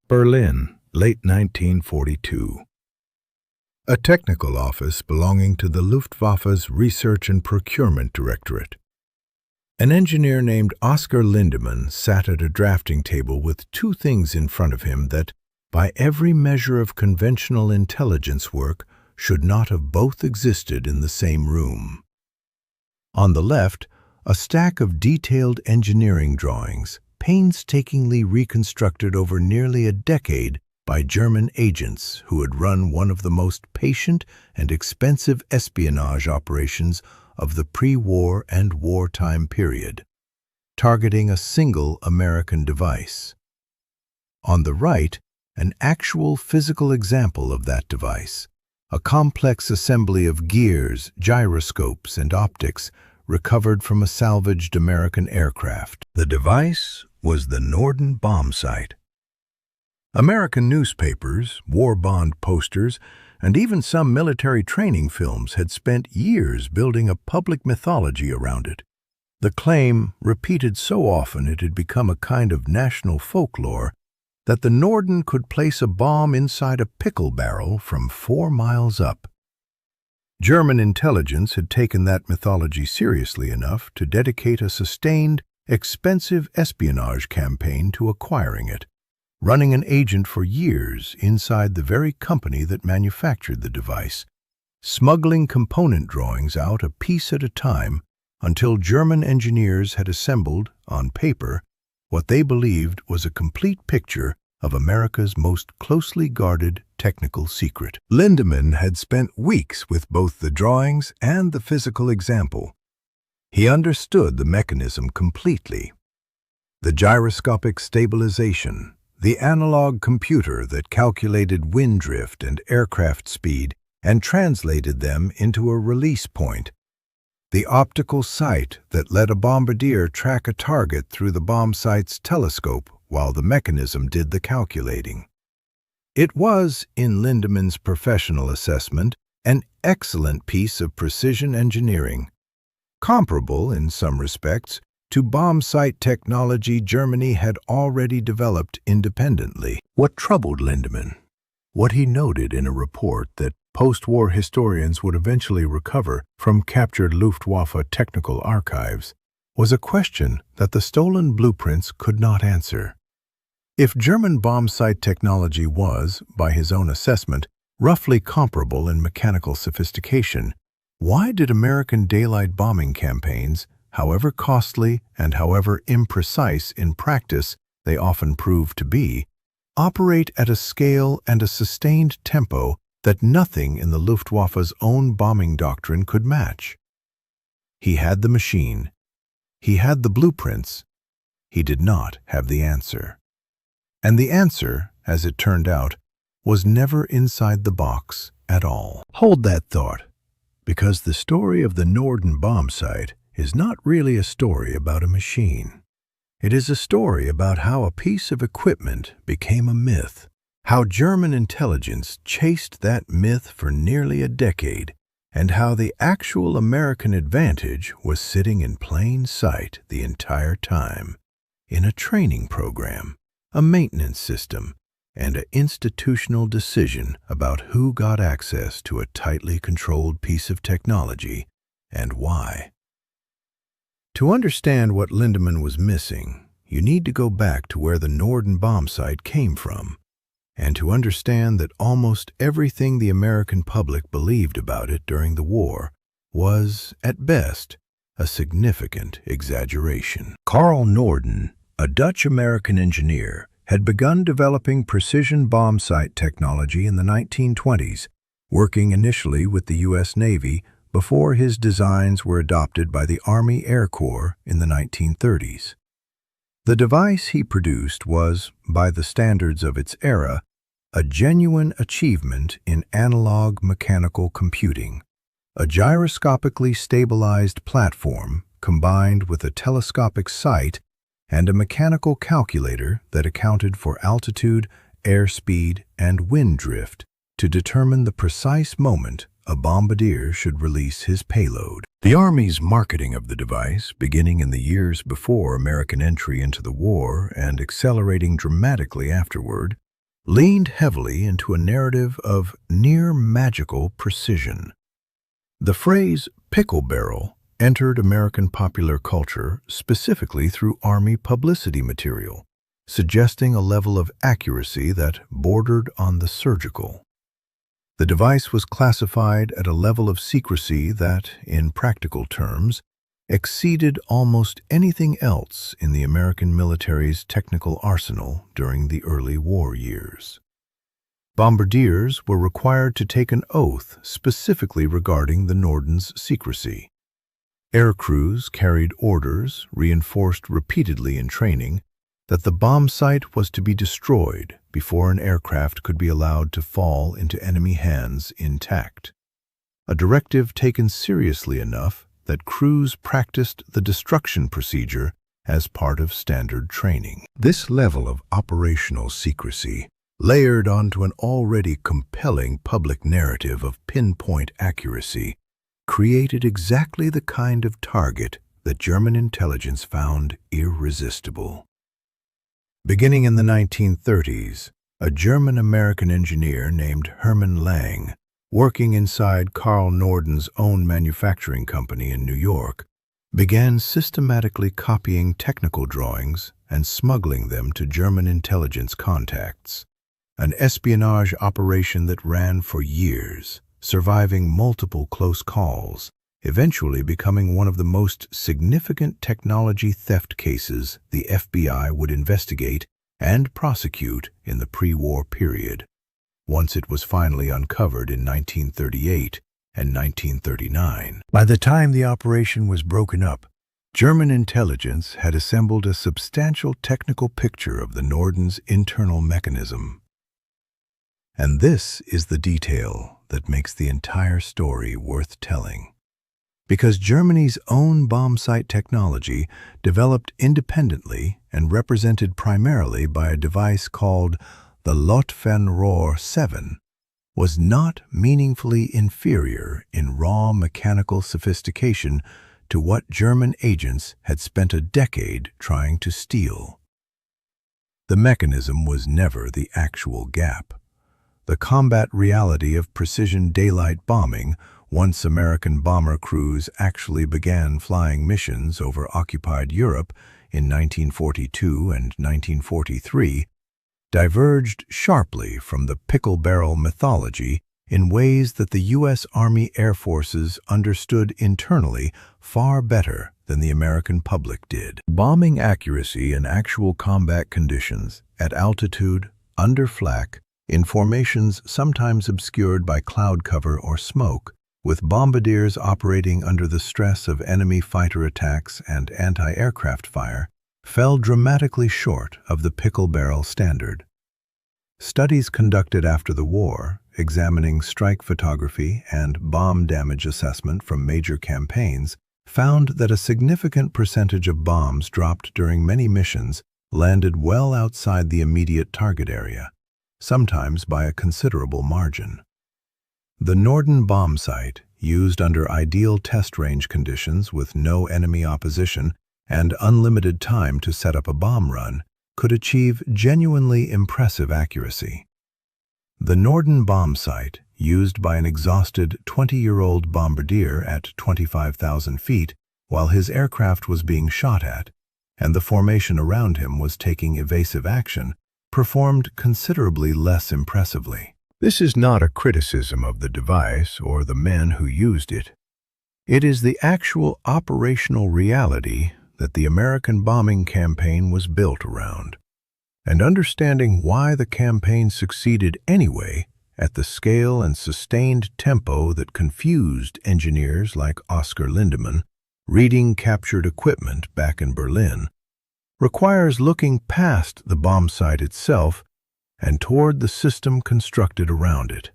Berlin, late 1942. A technical office belonging to the Luftwaffe's Research and Procurement Directorate. An engineer named Oskar Lindemann sat at a drafting table with two things in front of him that, by every measure of conventional intelligence work, should not have both existed in the same room. On the left, a stack of detailed engineering drawings, painstakingly reconstructed over nearly a decade by German agents who had run one of the most patient and expensive espionage operations of the pre-war and wartime period, targeting a single American device. On the right, an actual physical example of that device, a complex assembly of gears, gyroscopes, and optics recovered from a salvaged American aircraft. The device was the Norden bombsight. American newspapers, war bond posters, and even some military training films had spent years building a public mythology around it. The claim, repeated so often it had become a kind of national folklore, that the Norden could place a bomb inside a pickle barrel from 4 miles up. German intelligence had taken that mythology seriously enough to dedicate a sustained, expensive espionage campaign to acquiring it, running an agent for years inside the very company that manufactured the device, smuggling component drawings out a piece at a time until German engineers had assembled, on paper, what they believed was a complete picture of America's most closely guarded technical secret. Lindemann had spent weeks with both the drawings and the physical example. He understood the mechanism completely. The gyroscopic stabilization, the analog computer that calculated wind drift and aircraft speed and translated them into a release point, the optical sight that let a bombardier track a target through the bombsight's telescope while the mechanism did the calculating. It was, in Lindemann's professional assessment, an excellent piece of precision engineering, comparable, in some respects, to bombsight technology Germany had already developed independently. What troubled Lindemann, what he noted in a report that post-war historians would eventually recover from captured Luftwaffe technical archives, was a question that the stolen blueprints could not answer. If German bombsight technology was, by his own assessment, roughly comparable in mechanical sophistication, why did American daylight bombing campaigns, however costly and however imprecise in practice they often proved to be, operate at a scale and a sustained tempo that nothing in the Luftwaffe's own bombing doctrine could match? He had the machine. He had the blueprints. He did not have the answer. And the answer, as it turned out, was never inside the box at all. Hold that thought, because the story of the Norden bombsight is not really a story about a machine. It is a story about how a piece of equipment became a myth, how German intelligence chased that myth for nearly a decade, and how the actual American advantage was sitting in plain sight the entire time, in a training program, a maintenance system, and an institutional decision about who got access to a tightly controlled piece of technology and why. To understand what Lindemann was missing, you need to go back to where the Norden bombsight came from, and to understand that almost everything the American public believed about it during the war was, at best, a significant exaggeration. Carl Norden, a Dutch-American engineer, had begun developing precision bombsight technology in the 1920s, working initially with the U.S. Navy before his designs were adopted by the Army Air Corps in the 1930s. The device he produced was, by the standards of its era, a genuine achievement in analog mechanical computing, a gyroscopically stabilized platform combined with a telescopic sight and a mechanical calculator that accounted for altitude, airspeed, and wind drift to determine the precise moment a bombardier should release his payload. The Army's marketing of the device, beginning in the years before American entry into the war and accelerating dramatically afterward, leaned heavily into a narrative of near-magical precision. The phrase pickle barrel entered American popular culture specifically through Army publicity material, suggesting a level of accuracy that bordered on the surgical. The device was classified at a level of secrecy that, in practical terms, exceeded almost anything else in the American military's technical arsenal during the early war years. Bombardiers were required to take an oath specifically regarding the Norden's secrecy. Air crews carried orders, reinforced repeatedly in training, that the bombsight was to be destroyed before an aircraft could be allowed to fall into enemy hands intact. A directive taken seriously enough that crews practiced the destruction procedure as part of standard training. This level of operational secrecy, layered onto an already compelling public narrative of pinpoint accuracy, created exactly the kind of target that German intelligence found irresistible. Beginning in the 1930s, a German-American engineer named Hermann Lang, working inside Carl Norden's own manufacturing company in New York, began systematically copying technical drawings and smuggling them to German intelligence contacts, an espionage operation that ran for years, surviving multiple close calls, eventually becoming one of the most significant technology theft cases the FBI would investigate and prosecute in the pre-war period, once it was finally uncovered in 1938 and 1939. By the time the operation was broken up, German intelligence had assembled a substantial technical picture of the Norden's internal mechanism. And this is the detail that makes the entire story worth telling. Because Germany's own bombsight technology, developed independently and represented primarily by a device called the Luftfernrohr 7, was not meaningfully inferior in raw mechanical sophistication to what German agents had spent a decade trying to steal. The mechanism was never the actual gap. The combat reality of precision daylight bombing, once American bomber crews actually began flying missions over occupied Europe in 1942 and 1943, diverged sharply from the pickle barrel mythology in ways that the U.S. Army Air Forces understood internally far better than the American public did. Bombing accuracy in actual combat conditions, at altitude, under flak, in formations sometimes obscured by cloud cover or smoke, with bombardiers operating under the stress of enemy fighter attacks and anti-aircraft fire, fell dramatically short of the pickle barrel standard. Studies conducted after the war, examining strike photography and bomb damage assessment from major campaigns, found that a significant percentage of bombs dropped during many missions landed well outside the immediate target area, sometimes by a considerable margin. The Norden bombsight, used under ideal test range conditions with no enemy opposition and unlimited time to set up a bomb run, could achieve genuinely impressive accuracy. The Norden bombsight, used by an exhausted 20-year-old bombardier at 25,000 feet while his aircraft was being shot at, and the formation around him was taking evasive action, performed considerably less impressively. This is not a criticism of the device or the men who used it. It is the actual operational reality that the American bombing campaign was built around. And understanding why the campaign succeeded anyway, at the scale and sustained tempo that confused engineers like Oscar Lindemann, reading captured equipment back in Berlin, requires looking past the bombsight itself and toward the system constructed around it.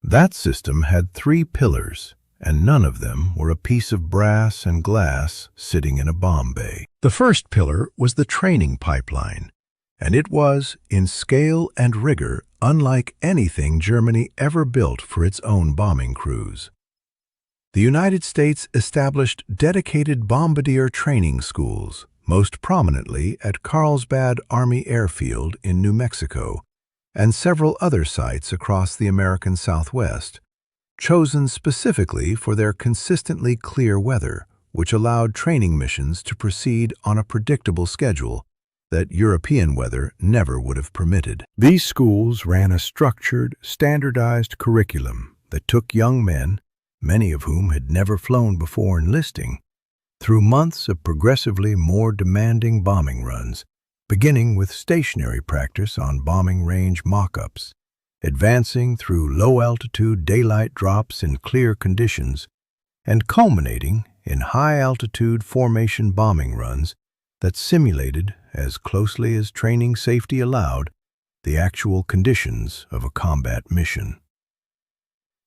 That system had 3 pillars, and none of them were a piece of brass and glass sitting in a bomb bay. The first pillar was the training pipeline, and it was, in scale and rigor, unlike anything Germany ever built for its own bombing crews. The United States established dedicated bombardier training schools, most prominently at Carlsbad Army Airfield in New Mexico, and several other sites across the American Southwest, chosen specifically for their consistently clear weather, which allowed training missions to proceed on a predictable schedule that European weather never would have permitted. These schools ran a structured, standardized curriculum that took young men, many of whom had never flown before enlisting, through months of progressively more demanding bombing runs, beginning with stationary practice on bombing range mock-ups, advancing through low-altitude daylight drops in clear conditions, and culminating in high-altitude formation bombing runs that simulated, as closely as training safety allowed, the actual conditions of a combat mission.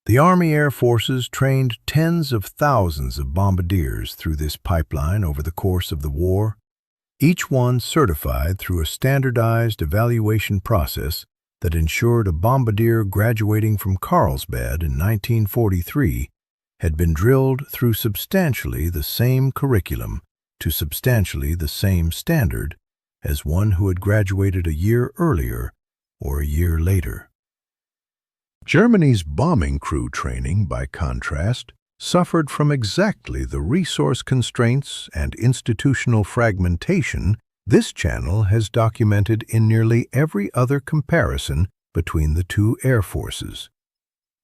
The Army Air Forces trained tens of thousands of bombardiers through this pipeline over the course of the war, each one certified through a standardized evaluation process that ensured a bombardier graduating from Carlsbad in 1943 had been drilled through substantially the same curriculum to substantially the same standard as one who had graduated a year earlier or a year later. Germany's bombing crew training, by contrast, suffered from exactly the resource constraints and institutional fragmentation this channel has documented in nearly every other comparison between the two air forces.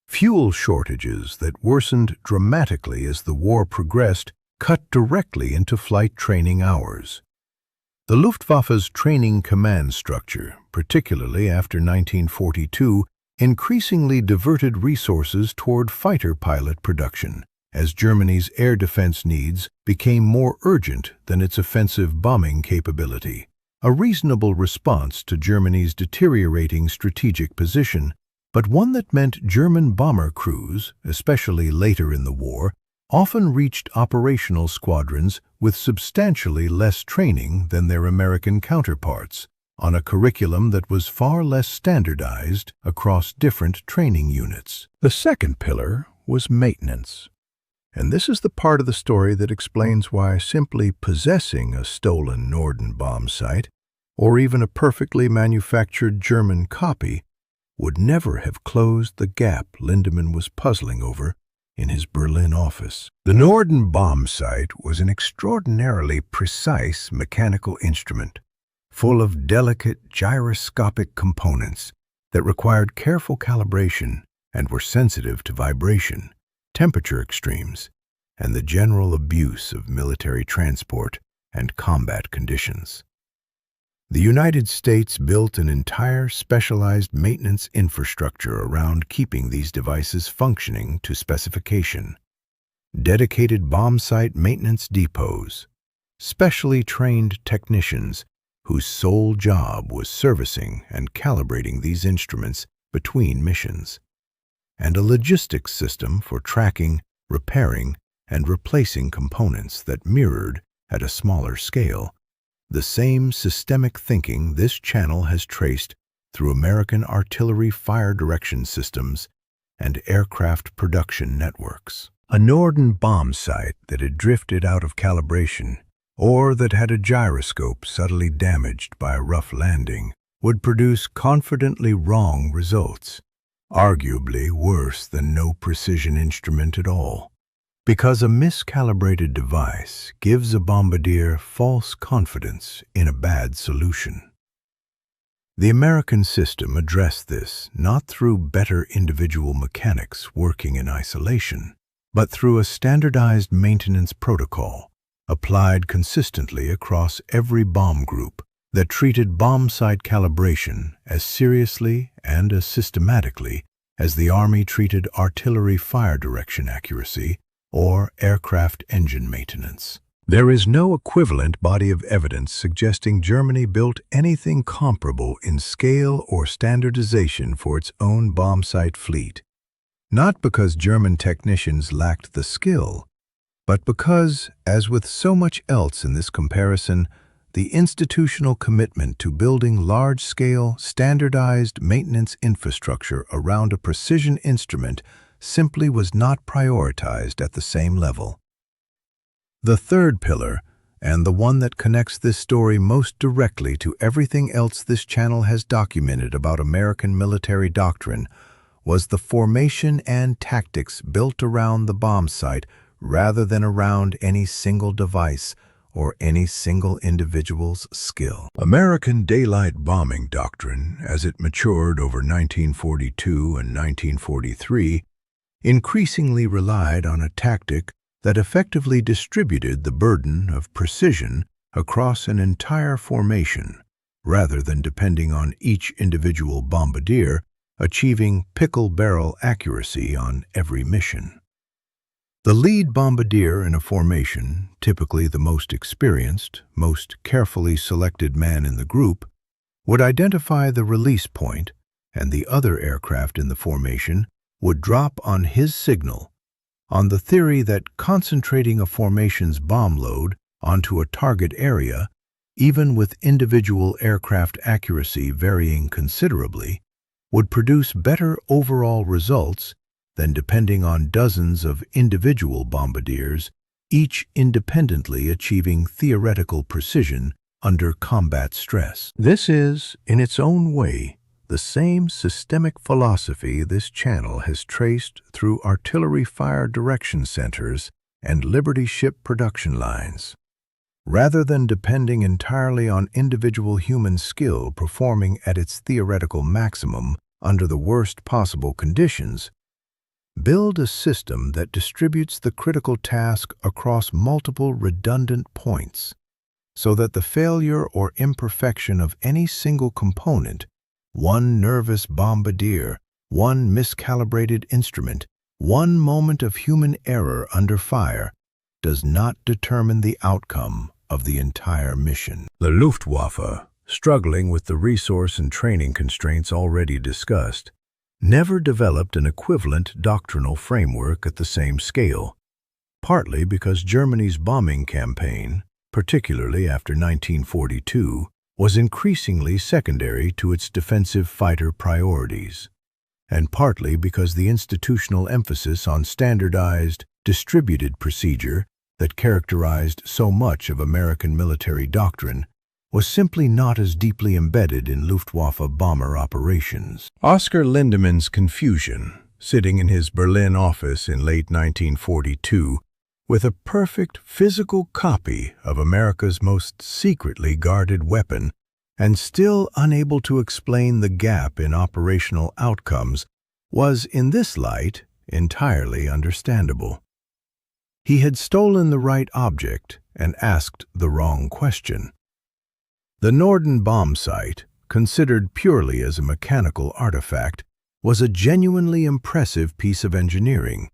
Fuel shortages that worsened dramatically as the war progressed cut directly into flight training hours. The Luftwaffe's training command structure, particularly after 1942, increasingly diverted resources toward fighter pilot production, as Germany's air defense needs became more urgent than its offensive bombing capability, a reasonable response to Germany's deteriorating strategic position, but one that meant German bomber crews, especially later in the war, often reached operational squadrons with substantially less training than their American counterparts, on a curriculum that was far less standardized across different training units. The second pillar was maintenance. And this is the part of the story that explains why simply possessing a stolen Norden bomb sight, or even a perfectly manufactured German copy, would never have closed the gap Lindemann was puzzling over in his Berlin office. The Norden bomb sight was an extraordinarily precise mechanical instrument, full of delicate gyroscopic components that required careful calibration and were sensitive to vibration, temperature extremes, and the general abuse of military transport and combat conditions. The United States built an entire specialized maintenance infrastructure around keeping these devices functioning to specification. Dedicated bomb sight maintenance depots, specially trained technicians whose sole job was servicing and calibrating these instruments between missions, and a logistics system for tracking, repairing, and replacing components that mirrored, at a smaller scale, the same systemic thinking this channel has traced through American artillery fire direction systems and aircraft production networks. A Norden bomb sight that had drifted out of calibration, or that had a gyroscope subtly damaged by a rough landing, would produce confidently wrong results, arguably worse than no precision instrument at all, because a miscalibrated device gives a bombardier false confidence in a bad solution. The American system addressed this not through better individual mechanics working in isolation, but through a standardized maintenance protocol applied consistently across every bomb group that treated bomb sight calibration as seriously and as systematically as the Army treated artillery fire direction accuracy or aircraft engine maintenance. There is no equivalent body of evidence suggesting Germany built anything comparable in scale or standardization for its own bomb sight fleet, not because German technicians lacked the skill, but because, as with so much else in this comparison, the institutional commitment to building large-scale, standardized maintenance infrastructure around a precision instrument simply was not prioritized at the same level. The third pillar, and the one that connects this story most directly to everything else this channel has documented about American military doctrine, was the formation and tactics built around the bomb sight rather than around any single device or any single individual's skill. American daylight bombing doctrine, as it matured over 1942 and 1943, increasingly relied on a tactic that effectively distributed the burden of precision across an entire formation, rather than depending on each individual bombardier achieving pickle barrel accuracy on every mission. The lead bombardier in a formation, typically the most experienced, most carefully selected man in the group, would identify the release point, and the other aircraft in the formation would drop on his signal, on the theory that concentrating a formation's bomb load onto a target area, even with individual aircraft accuracy varying considerably, would produce better overall results than depending on dozens of individual bombardiers, each independently achieving theoretical precision under combat stress. This is, in its own way, the same systemic philosophy this channel has traced through artillery fire direction centers and Liberty ship production lines. Rather than depending entirely on individual human skill performing at its theoretical maximum under the worst possible conditions, build a system that distributes the critical task across multiple redundant points, so that the failure or imperfection of any single component, one nervous bombardier, one miscalibrated instrument, one moment of human error under fire, does not determine the outcome of the entire mission. The Luftwaffe, struggling with the resource and training constraints already discussed, never developed an equivalent doctrinal framework at the same scale, partly because Germany's bombing campaign, particularly after 1942, was increasingly secondary to its defensive fighter priorities, and partly because the institutional emphasis on standardized, distributed procedure that characterized so much of American military doctrine was simply not as deeply embedded in Luftwaffe bomber operations. Oscar Lindemann's confusion, sitting in his Berlin office in late 1942, with a perfect physical copy of America's most secretly guarded weapon, and still unable to explain the gap in operational outcomes, was, in this light, entirely understandable. He had stolen the right object and asked the wrong question. The Norden bomb sight, considered purely as a mechanical artifact, was a genuinely impressive piece of engineering,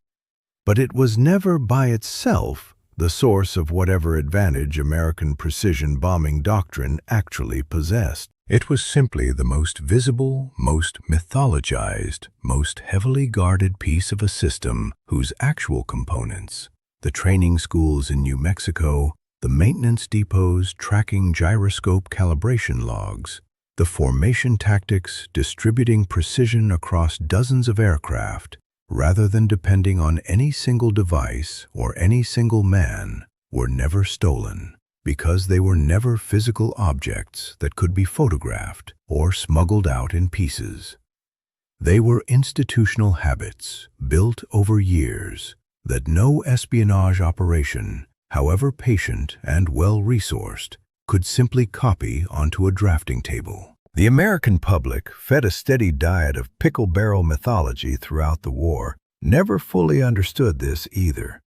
but it was never by itself the source of whatever advantage American precision bombing doctrine actually possessed. It was simply the most visible, most mythologized, most heavily guarded piece of a system whose actual components, the training schools in New Mexico, the maintenance depots tracking gyroscope calibration logs, the formation tactics distributing precision across dozens of aircraft, rather than depending on any single device or any single man, were never stolen, because they were never physical objects that could be photographed or smuggled out in pieces. They were institutional habits built over years that no espionage operation, however patient and well-resourced, could simply copy onto a drafting table. The American public, fed a steady diet of pickle barrel mythology throughout the war, never fully understood this either.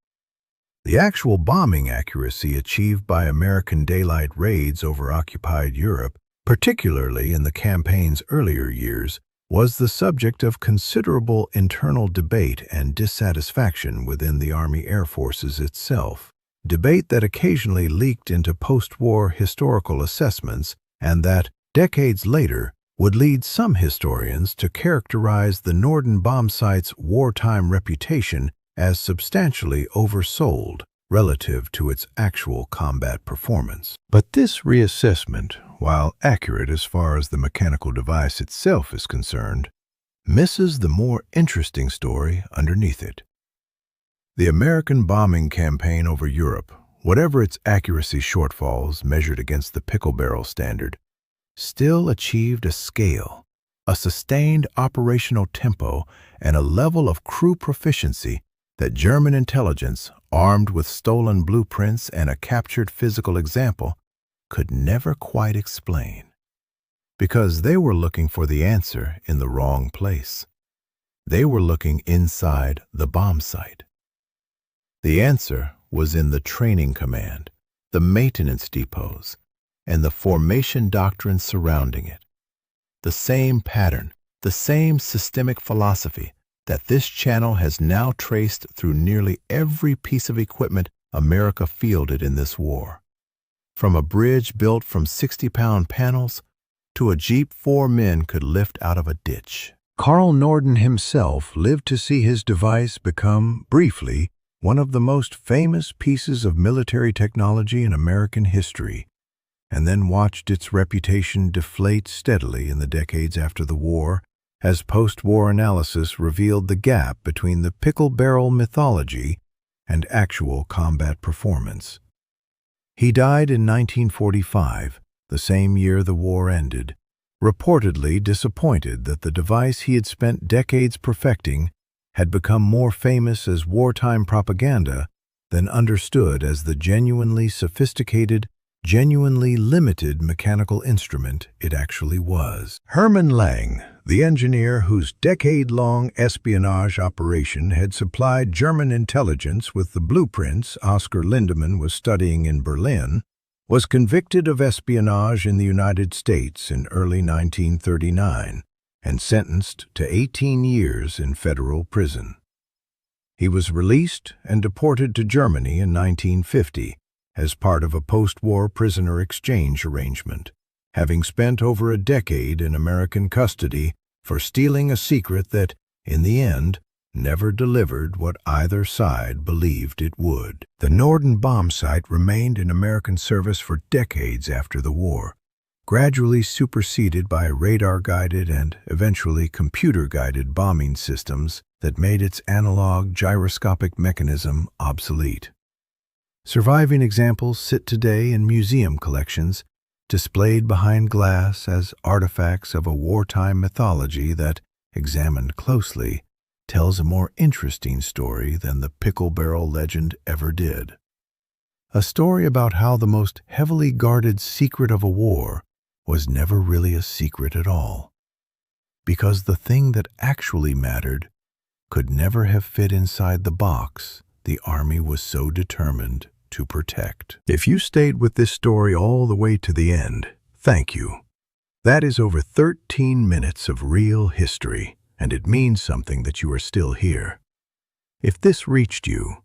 The actual bombing accuracy achieved by American daylight raids over occupied Europe, particularly in the campaign's earlier years, was the subject of considerable internal debate and dissatisfaction within the Army Air Forces itself, debate that occasionally leaked into post-war historical assessments and that, decades later, would lead some historians to characterize the Norden bomb sight's wartime reputation as substantially oversold relative to its actual combat performance. But this reassessment, while accurate as far as the mechanical device itself is concerned, misses the more interesting story underneath it. The American bombing campaign over Europe whatever its accuracy shortfalls measured against the pickle barrel standard, still achieved a scale, a sustained operational tempo, and a level of crew proficiency that German intelligence, armed with stolen blueprints and a captured physical example, could never quite explain. Because they were looking for the answer in the wrong place. They were looking inside the bombsight. The answer was in the training command, the maintenance depots, and the formation doctrine surrounding it. The same pattern, the same systemic philosophy that this channel has now traced through nearly every piece of equipment America fielded in this war. From a bridge built from 60-pound panels to a jeep 4 men could lift out of a ditch. Carl Norden himself lived to see his device become, briefly, one of the most famous pieces of military technology in American history, and then watched its reputation deflate steadily in the decades after the war, as post-war analysis revealed the gap between the pickle barrel mythology and actual combat performance. He died in 1945, the same year the war ended, reportedly disappointed that the device he had spent decades perfecting had become more famous as wartime propaganda than understood as the genuinely sophisticated, genuinely limited mechanical instrument it actually was. Hermann Lang, the engineer whose decade-long espionage operation had supplied German intelligence with the blueprints Oscar Lindemann was studying in Berlin, was convicted of espionage in the United States in early 1939 and sentenced to 18 years in federal prison. He was released and deported to Germany in 1950 as part of a post-war prisoner exchange arrangement, having spent over a decade in American custody for stealing a secret that, in the end, never delivered what either side believed it would. The Norden bombsight remained in American service for decades after the war, gradually superseded by radar-guided and eventually computer-guided bombing systems that made its analog gyroscopic mechanism obsolete. Surviving examples sit today in museum collections, displayed behind glass as artifacts of a wartime mythology that, examined closely, tells a more interesting story than the pickle barrel legend ever did. A story about how the most heavily guarded secret of a war was never really a secret at all, because the thing that actually mattered could never have fit inside the box the Army was so determined to protect. If you stayed with this story all the way to the end, thank you. That is over 13 minutes of real history, and it means something that you are still here. If this reached you,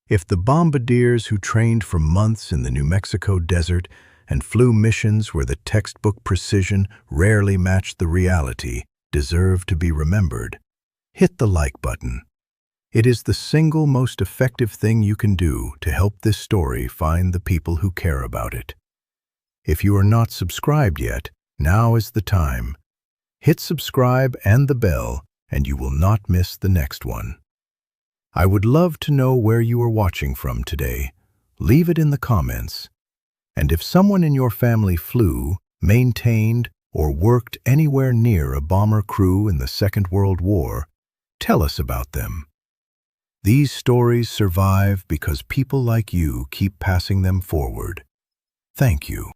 if the bombardiers who trained for months in the New Mexico desert and flew missions where the textbook precision rarely matched the reality deserve to be remembered, hit the like button. It is the single most effective thing you can do to help this story find the people who care about it. If you are not subscribed yet, now is the time. Hit subscribe and the bell, and you will not miss the next one. I would love to know where you are watching from today. Leave it in the comments. And if someone in your family flew, maintained, or worked anywhere near a bomber crew in the Second World War, tell us about them. These stories survive because people like you keep passing them forward. Thank you.